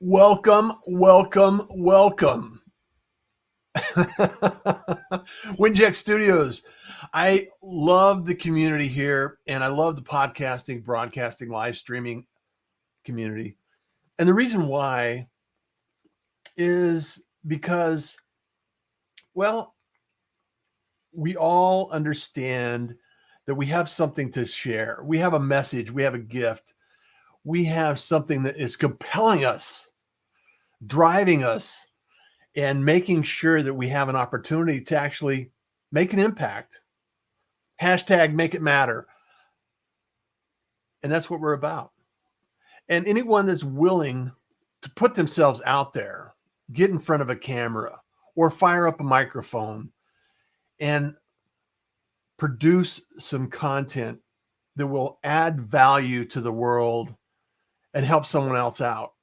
Welcome, welcome, welcome. Winject Studios. I love the community here, and I love the podcasting, broadcasting, live streaming community. And the reason why is because, well, we all understand that we have something to share. We have a message, we have a gift, we have something that is compelling us, driving us, and making sure that we have an opportunity to actually make an impact. Hashtag make it matter. And that's what we're about. And anyone that's willing to put themselves out there, get in front of a camera or fire up a microphone and produce some content that will add value to the world and help someone else out.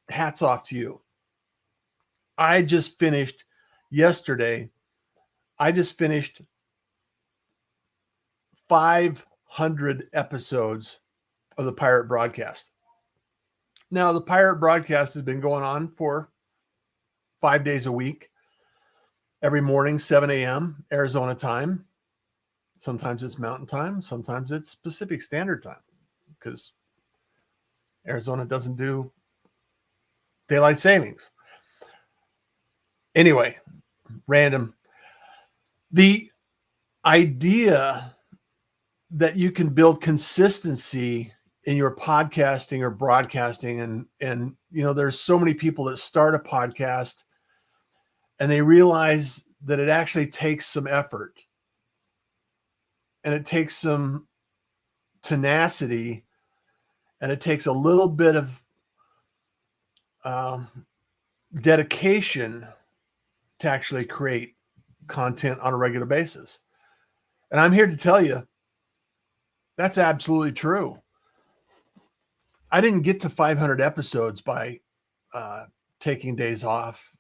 Hats off to you. I just finished 500 episodes of the Pirate Broadcast. Now, the Pirate Broadcast has been going on for 5 days a week, every morning, 7 a.m. Arizona time. Sometimes it's Mountain Time. Sometimes it's Pacific Standard Time because Arizona doesn't do daylight savings. Anyway, random. The idea that you can build consistency in your podcasting or broadcasting, and there's so many people that start a podcast and they realize that it actually takes some effort and it takes some tenacity and it takes a little bit of dedication to actually create content on a regular basis. And I'm here to tell you that's absolutely true. I didn't get to 500 episodes by taking days off,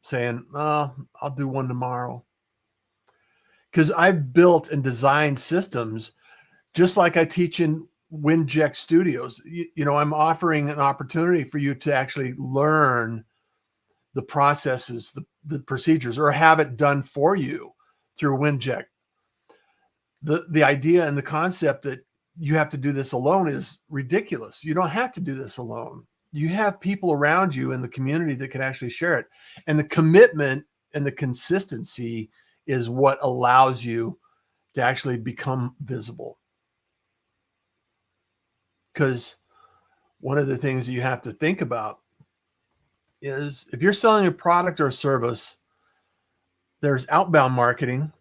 saying, oh, I'll do one tomorrow. Because I've built and designed systems just like I teach in Winject Studios. I'm offering an opportunity for you to actually learn the processes, the procedures, or have it done for you through Winject. The idea and the concept that you have to do this alone is ridiculous. You don't have to do this alone. You have people around you in the community that can actually share it. And the commitment and the consistency is what allows you to actually become visible. Because one of the things that you have to think about is if you're selling a product or a service, there's outbound marketing,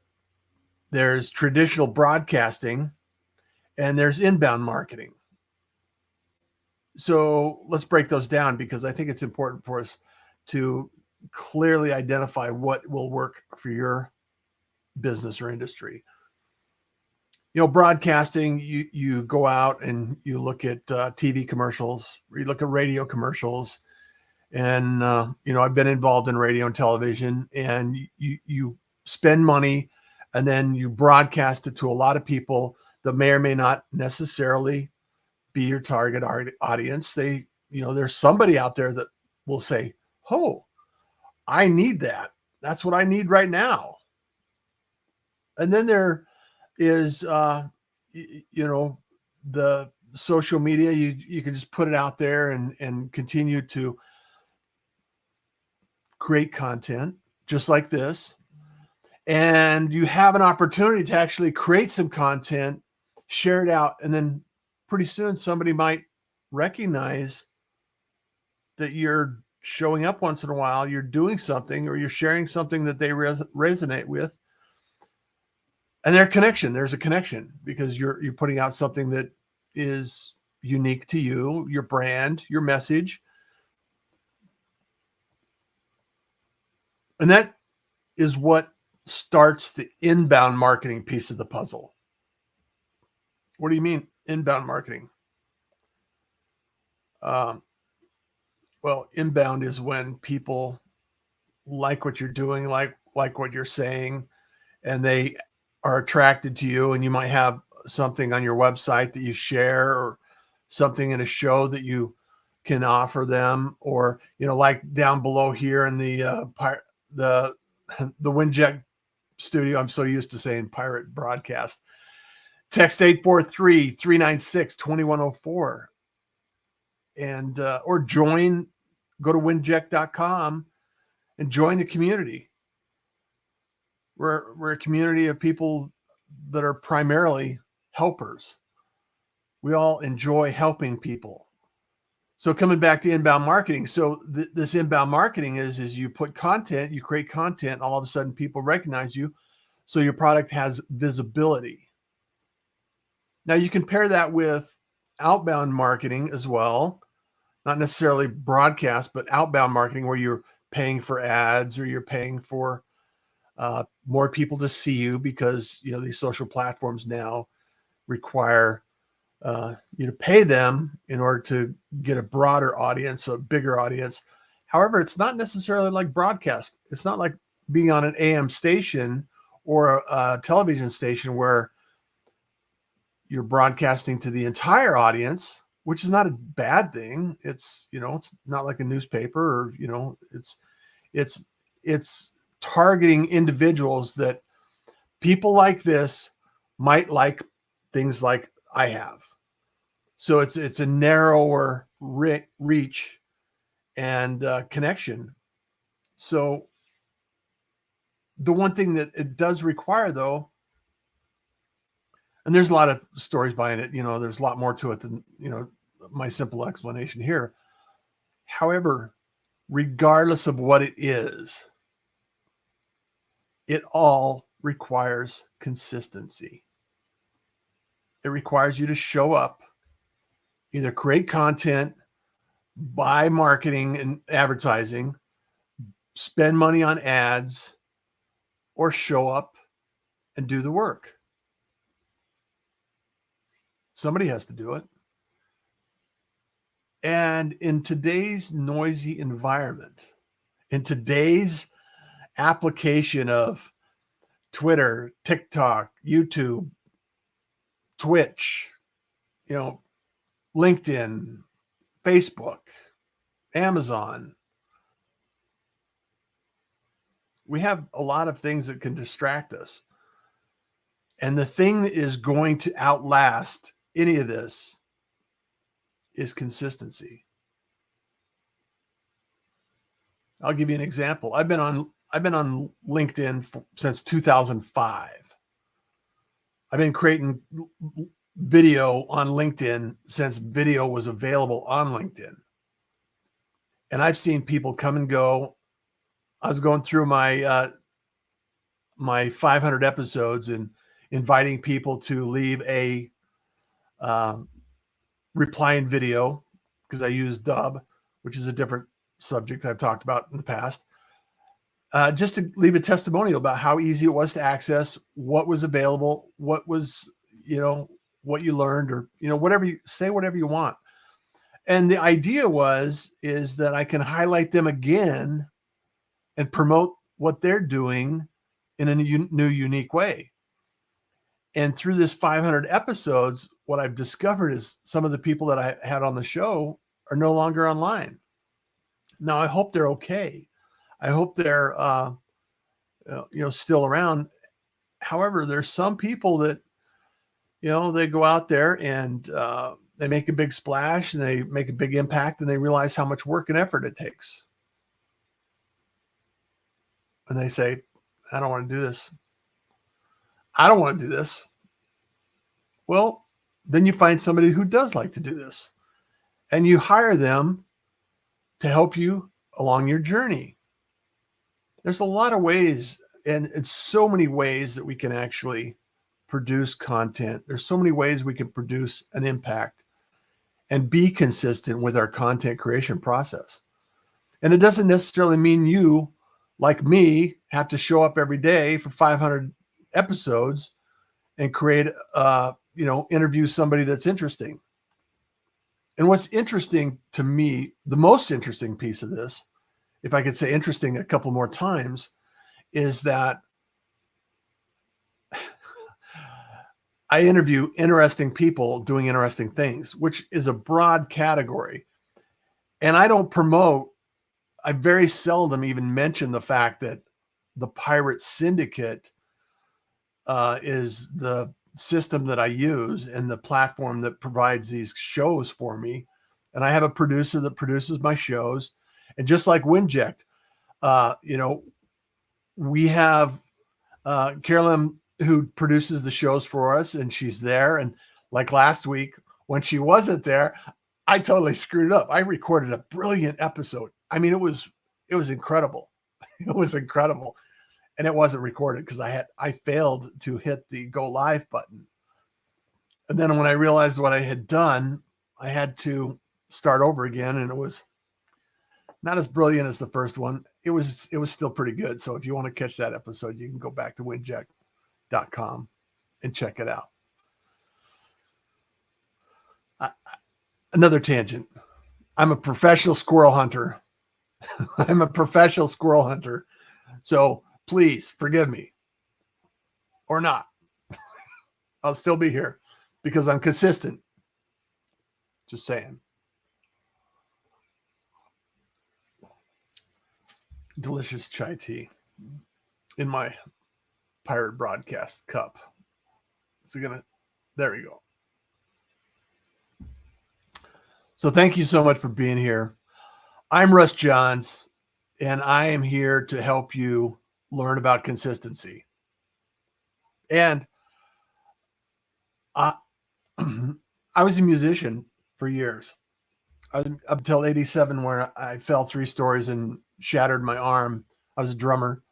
there's traditional broadcasting, and there's inbound marketing. So let's break those down because I think it's important for us to clearly identify what will work for your business or industry. Broadcasting, you go out and you look at TV commercials, or you look at radio commercials. And, I've been involved in radio and television, and you spend money and then you broadcast it to a lot of people that may or may not necessarily be your target audience. There's somebody out there that will say, oh, I need that. That's what I need right now. And then there is, the social media. You can just put it out there and continue to create content just like this. And you have an opportunity to actually create some content, share it out, and then pretty soon somebody might recognize that you're showing up once in a while, you're doing something, or you're sharing something that they resonate with. And there's a connection because you're putting out something that is unique to you, your brand, your message. And that is what starts the inbound marketing piece of the puzzle. What do you mean inbound marketing? Well, inbound is when people like what you're doing, like what you're saying, and they are attracted to you. And you might have something on your website that you share, or something in a show that you can offer them, or, like down below here in the Winject studio. I'm so used to saying pirate broadcast. Text 843-396-2104 and or go to winject.com and join the community. We're a community of people that are primarily helpers. We all enjoy helping people. So coming back to inbound marketing. So this inbound marketing is you put content, you create content, all of a sudden people recognize you. So your product has visibility. Now you can pair that with outbound marketing as well, not necessarily broadcast, but outbound marketing where you're paying for ads or you're paying for more people to see you, because these social platforms now require you to pay them in order to get a broader audience, a bigger audience. However, it's not necessarily like broadcast. It's not like being on an AM station or a television station where you're broadcasting to the entire audience, which is not a bad thing. It's not like a newspaper, or it's targeting individuals that people like this might like things like I have. So it's a narrower reach and connection. So the one thing that it does require, though, and there's a lot of stories behind it, there's a lot more to it than my simple explanation here. However, regardless of what it is, it all requires consistency. It requires you to show up, either create content, buy marketing and advertising, spend money on ads, or show up and do the work. Somebody has to do it. And in today's noisy environment, in today's application of Twitter, TikTok, YouTube, Twitch, LinkedIn, Facebook, Amazon, we have a lot of things that can distract us. And the thing that is going to outlast any of this is consistency. I'll give you an example. I've been on LinkedIn since 2005. I've been creating video on LinkedIn since video was available on LinkedIn. And I've seen people come and go. I was going through my 500 episodes and inviting people to leave a replying video, because I use Dub, which is a different subject I've talked about in the past, just to leave a testimonial about how easy it was to access, what was available, what was, what you learned, or, whatever whatever you want. And the idea is that I can highlight them again and promote what they're doing in a new, unique way. And through this 500 episodes, what I've discovered is some of the people that I had on the show are no longer online. Now, I hope they're okay. I hope they're, still around. However, there's some people that, they go out there and they make a big splash and they make a big impact, and they realize how much work and effort it takes. And they say, I don't want to do this. I don't want to do this. Well, then you find somebody who does like to do this, and you hire them to help you along your journey. There's a lot of ways, and it's so many ways that we can actually produce content. There's so many ways we can produce an impact and be consistent with our content creation process. And it doesn't necessarily mean you, like me, have to show up every day for 500 episodes and create, interview somebody that's interesting. And what's interesting to me, the most interesting piece of this, if I could say interesting a couple more times, is that I interview interesting people doing interesting things, which is a broad category. And I very seldom even mention the fact that the Pirate Syndicate is the system that I use and the platform that provides these shows for me. And I have a producer that produces my shows. And just like Winject, we have Carolyn who produces the shows for us, and she's there. And like last week, when she wasn't there, I totally screwed up. I recorded a brilliant episode. I mean, it was incredible. It was incredible. And it wasn't recorded because I failed to hit the go live button. And then when I realized what I had done, I had to start over again, and it was not as brilliant as the first one. It was still pretty good. So if you want to catch that episode, you can go back to winject.com and check it out. Another tangent. I'm a professional squirrel hunter. I'm a professional squirrel hunter. So please forgive me or not. I'll still be here because I'm consistent. Just saying. Delicious chai tea in my pirate broadcast cup. There we go. So thank you so much for being here. I'm Russ Johns, and I am here to help you learn about consistency. And I was a musician for years. Up until 87, where I fell 3 stories and shattered my arm. I was a drummer.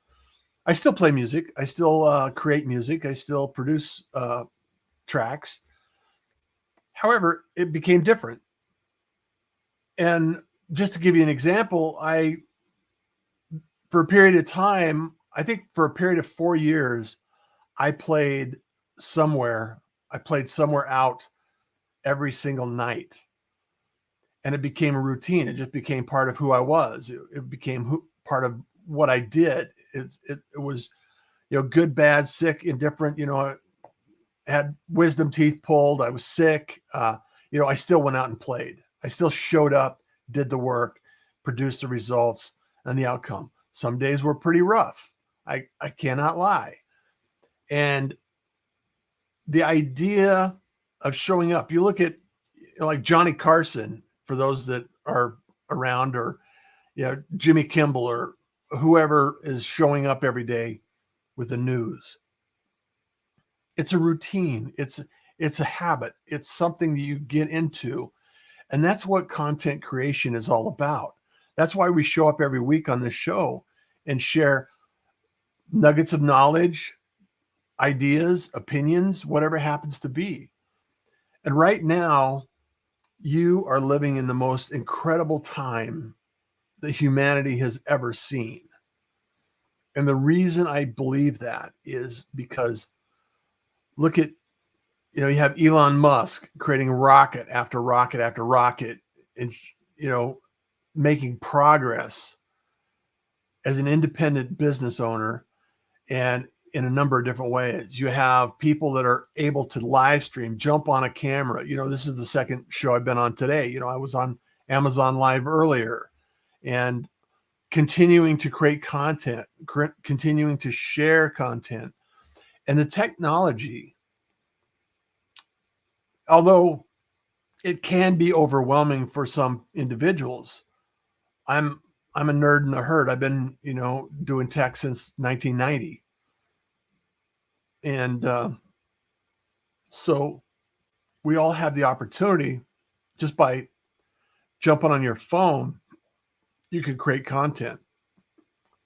I still play music. I still create music. I still produce tracks. However, it became different. And just to give you an example, for a period of time, I think for a period of 4 years, I played somewhere out every single night. And it became a routine. It just became part of who I was. It became part of what I did. It was, good, bad, sick, indifferent. I had wisdom teeth pulled. I was sick. I still went out and played. I still showed up, did the work, produced the results and the outcome. Some days were pretty rough. I cannot lie. And the idea of showing up, you look at like Johnny Carson, for those that are around, or Jimmy Kimmel, or whoever is showing up every day with the news. It's a routine. It's a habit. It's something that you get into. And that's what content creation is all about. That's why we show up every week on this show and share nuggets of knowledge, ideas, opinions, whatever happens to be. And right now, you are living in the most incredible time that humanity has ever seen. And the reason I believe that is because look at, you have Elon Musk creating rocket after rocket after rocket and, making progress as an independent business owner and in a number of different ways. You have people that are able to live stream, jump on a camera. This is the second show I've been on today. I was on Amazon Live earlier and continuing to create content, continuing to share content. And the technology, although it can be overwhelming for some individuals, I'm a nerd in the herd. I've been, doing tech since 1990. And so we all have the opportunity, just by jumping on your phone, you can create content.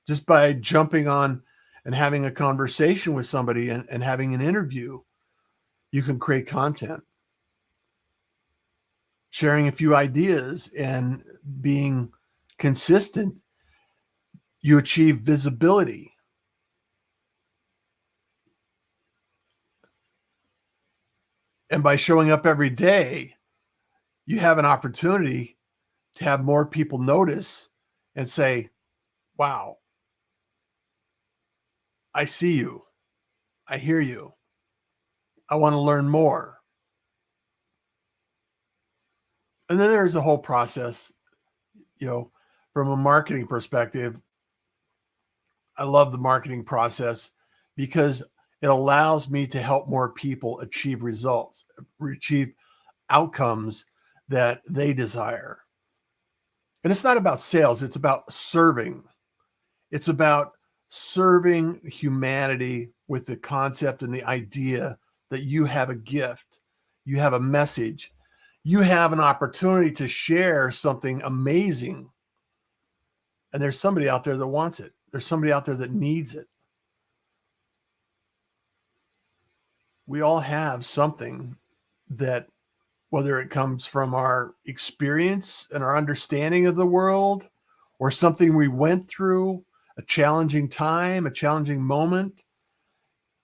Just by jumping on and having a conversation with somebody and having an interview, you can create content. Sharing a few ideas and being consistent, you achieve visibility. And by showing up every day, you have an opportunity to have more people notice and say, wow, I see you. I hear you. I want to learn more. And then there's a whole process. from a marketing perspective, I love the marketing process because it allows me to help more people achieve results, achieve outcomes that they desire. And it's not about sales, it's about serving. It's about serving humanity with the concept and the idea that you have a gift, you have a message, you have an opportunity to share something amazing. And there's somebody out there that wants it. There's somebody out there that needs it. We all have something that, whether it comes from our experience and our understanding of the world, or something we went through, a challenging time, a challenging moment,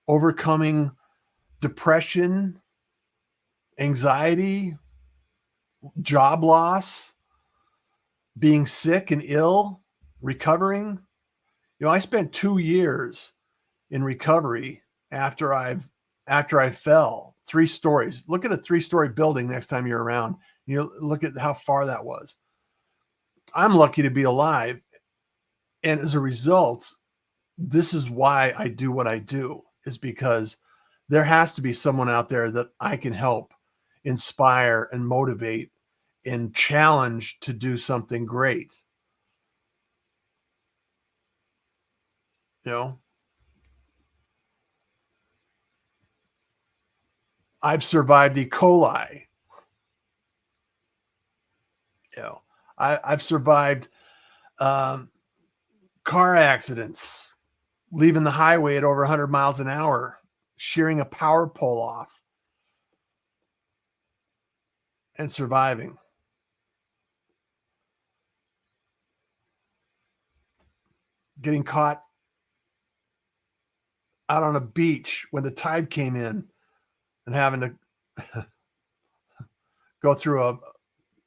overcoming depression, anxiety, job loss, being sick and ill, recovering. I spent 2 years in recovery after I fell 3 stories. Look at a 3-story building next time you're around. Look at how far that was. I'm lucky to be alive. And as a result, this is why I do what I do, is because there has to be someone out there that I can help inspire and motivate and challenge to do something great. I've survived E. coli. I've survived car accidents, leaving the highway at over 100 miles an hour, shearing a power pole off, and surviving. Getting caught out on a beach when the tide came in and having to go through a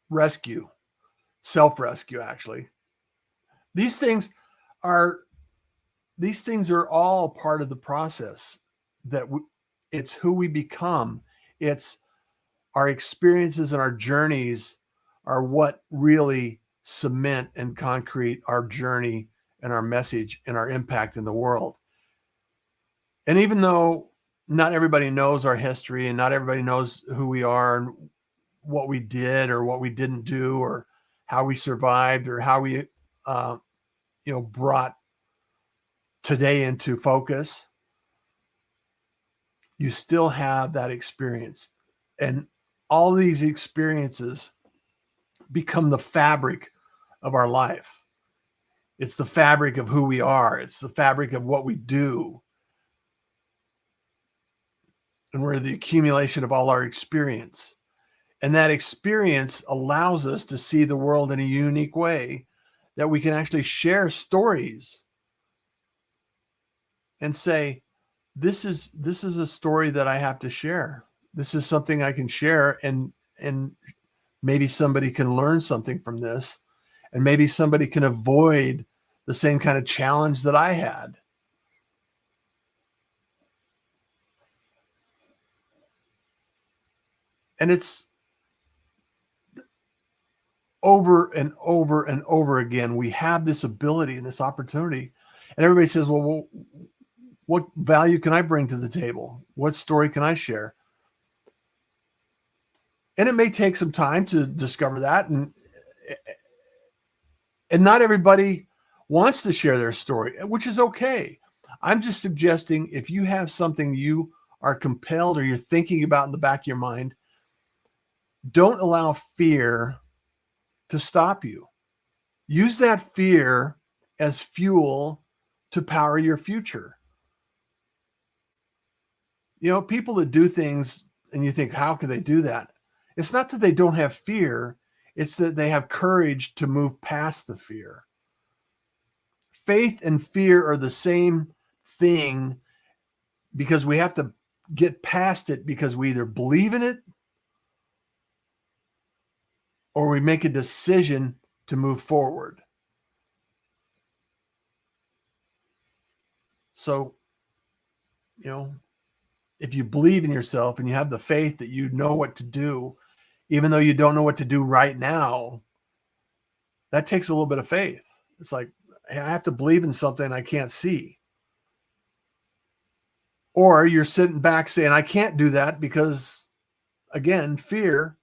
rescue, self-rescue, actually. These things are all part of the process. It's who we become. It's our experiences and our journeys are what really cement and concrete our journey and our message and our impact in the world. And even though not everybody knows our history and not everybody knows who we are and what we did or what we didn't do or how we survived or how we brought today into focus, you still have that experience. And all these experiences become the fabric of our life. It's the fabric of who we are. It's the fabric of what we do. And we're the accumulation of all our experience. And that experience allows us to see the world in a unique way, that we can actually share stories and say, this is a story that I have to share. This is something I can share, and maybe somebody can learn something from this, and maybe somebody can avoid the same kind of challenge that I had. And it's over and over and over again, we have this ability and this opportunity. And everybody says, well, what value can I bring to the table? What story can I share? And it may take some time to discover that. And not everybody wants to share their story, which is okay. I'm just suggesting, if you have something you are compelled or you're thinking about in the back of your mind, don't allow fear to stop you. Use that fear as fuel to power your future. People that do things and you think, how can they do that? It's not that they don't have fear. It's that they have courage to move past the fear. Faith and fear are the same thing, because we have to get past it, because we either believe in it or we make a decision to move forward. So, if you believe in yourself and you have the faith that you know what to do, even though you don't know what to do right now, That takes a little bit of faith. It's like, I have to believe in something I can't see. Or you're sitting back saying, I can't do that because, again, fear.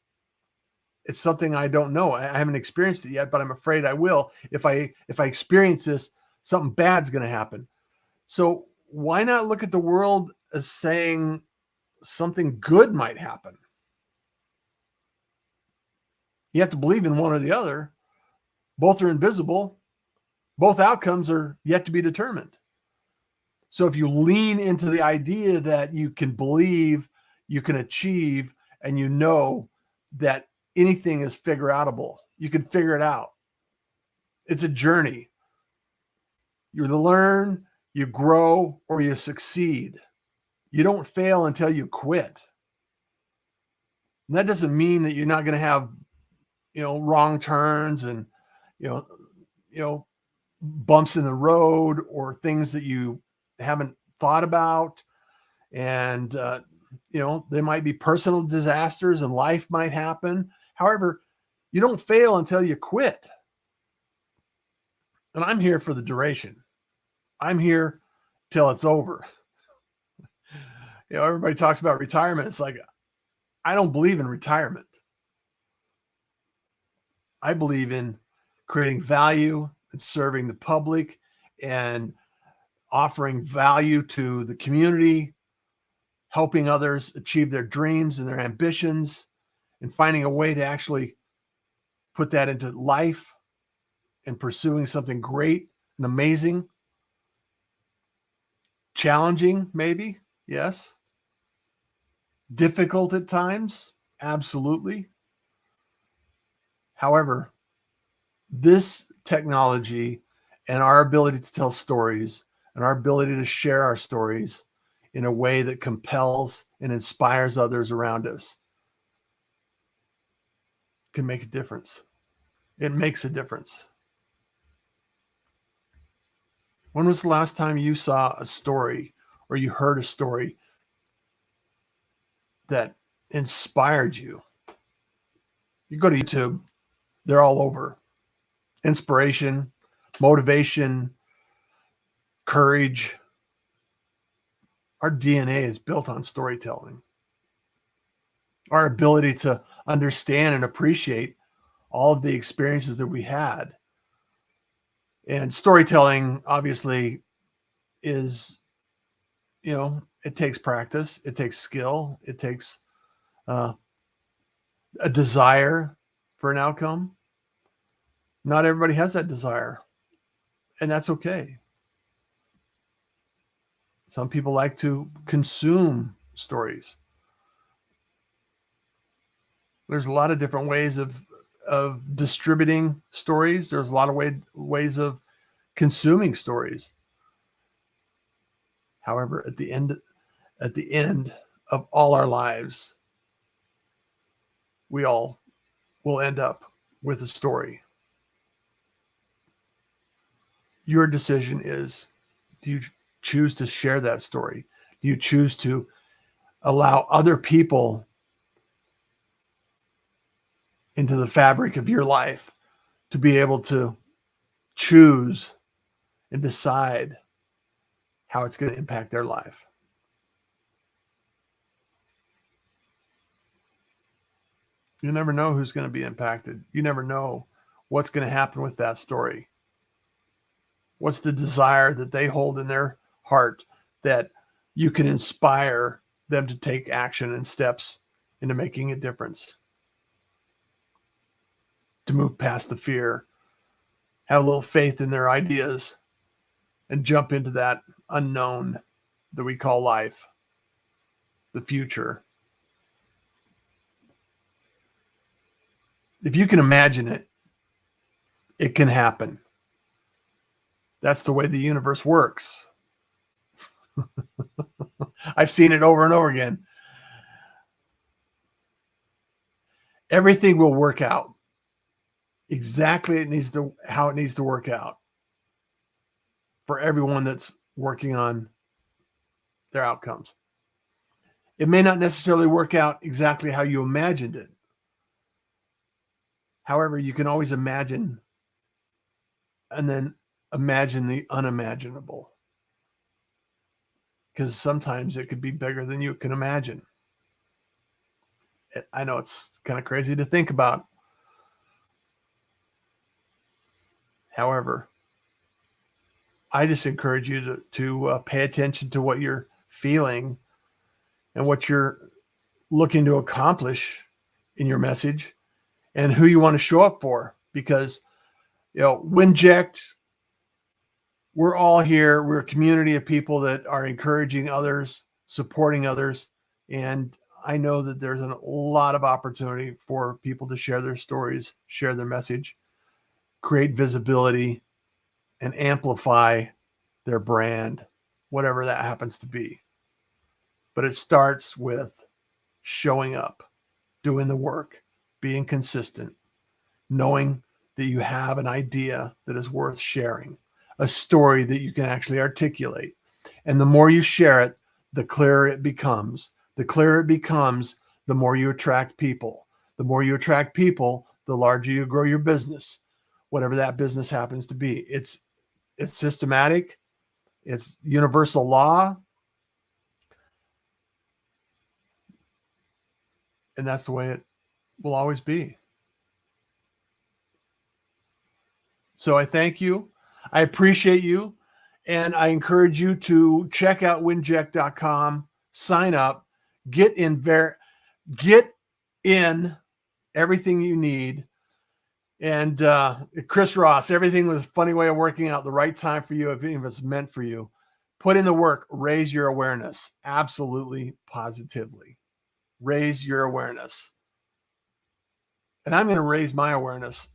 It's something I don't know. I haven't experienced it yet, but I'm afraid I will. If I experience this, something bad's going to happen. So why not look at the world as saying something good might happen? You have to believe in one or the other. Both are invisible. Both outcomes are yet to be determined. So if you lean into the idea that you can believe, you can achieve, and you know that anything is figure outable, you can figure it out. It's a journey. You either learn, you grow, or you succeed. You don't fail until you quit. And that doesn't mean that you're not going to have, wrong turns and, you know, bumps in the road or things that you haven't thought about. And, there might be personal disasters and life might happen. However, you don't fail until you quit. And I'm here for the duration. I'm here till it's over. Everybody talks about retirement. It's like, I don't believe in retirement. I believe in creating value and serving the public and offering value to the community, helping others achieve their dreams and their ambitions, and finding a way to actually put that into life and pursuing something great and amazing. Challenging, maybe, yes. Difficult at times, absolutely. However, this technology and our ability to tell stories and our ability to share our stories in a way that compels and inspires others around us can make a difference. It makes a difference. When was the last time you saw a story or you heard a story that inspired you? You go to YouTube, they're all over. Inspiration, motivation, courage. Our DNA is built on storytelling. Our ability to understand and appreciate all of the experiences that we had. And storytelling, obviously, is, it takes practice, it takes skill, it takes a desire for an outcome. Not everybody has that desire, and that's okay. Some people like to consume stories. There's a lot of different ways of distributing stories. There's a lot of ways of consuming stories. However, at the end of all our lives, we all will end up with a story. Your decision is, do you choose to share that story? Do you choose to allow other people into the fabric of your life to be able to choose and decide how it's going to impact their life? You never know who's going to be impacted. You never know what's going to happen with that story. What's the desire that they hold in their heart that you can inspire them to take action and steps into making a difference? To move past the fear, have a little faith in their ideas, and jump into that unknown that we call life, the future. If you can imagine it, it can happen. That's the way the universe works. I've seen it over and over again. Everything will work out exactly how it needs to work out for everyone that's working on their outcomes. It may not necessarily work out exactly how you imagined it. However, you can always imagine and then imagine the unimaginable. Because sometimes it could be bigger than you can imagine. I know it's kind of crazy to think about. However, I just encourage you to pay attention to what you're feeling and what you're looking to accomplish in your message and who you want to show up for. Because, Winject, we're all here. We're a community of people that are encouraging others, supporting others. And I know that there's a lot of opportunity for people to share their stories, share their message, create visibility, and amplify their brand, whatever that happens to be. But it starts with showing up, doing the work, being consistent, knowing that you have an idea that is worth sharing, a story that you can actually articulate. And the more you share it, the clearer it becomes. The clearer it becomes, the more you attract people. The more you attract people, the larger you grow your business, whatever that business happens to be. It's systematic. It's universal law. And that's the way it will always be. So I thank you. I appreciate you. And I encourage you to check out winject.com, sign up, get in everything you need. And Chris Ross, everything was a funny way of working out the right time for you, if it's meant for you. Put in the work, raise your awareness. Absolutely, positively. Raise your awareness. And I'm going to raise my awareness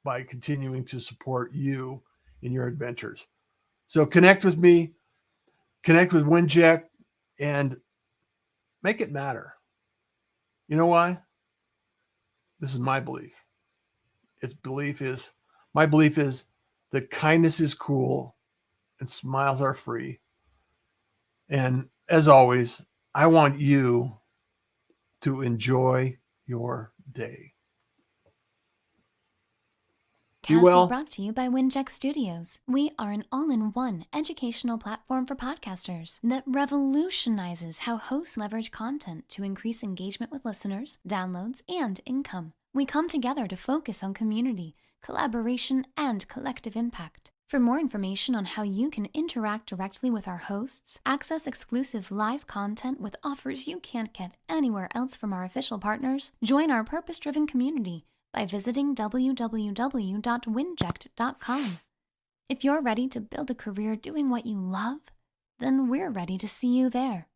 by continuing to support you in your adventures. So connect with me, connect with Winject, and make it matter. You know why? This is my belief. My belief is that kindness is cool and smiles are free. And as always, I want you to enjoy your day. Cast is brought to you by Winject Studios. We are an all-in-one educational platform for podcasters that revolutionizes how hosts leverage content to increase engagement with listeners, downloads, and income. We come together to focus on community, collaboration, and collective impact. For more information on how you can interact directly with our hosts, access exclusive live content with offers you can't get anywhere else from our official partners, join our purpose-driven community by visiting www.winject.com. If you're ready to build a career doing what you love, then we're ready to see you there.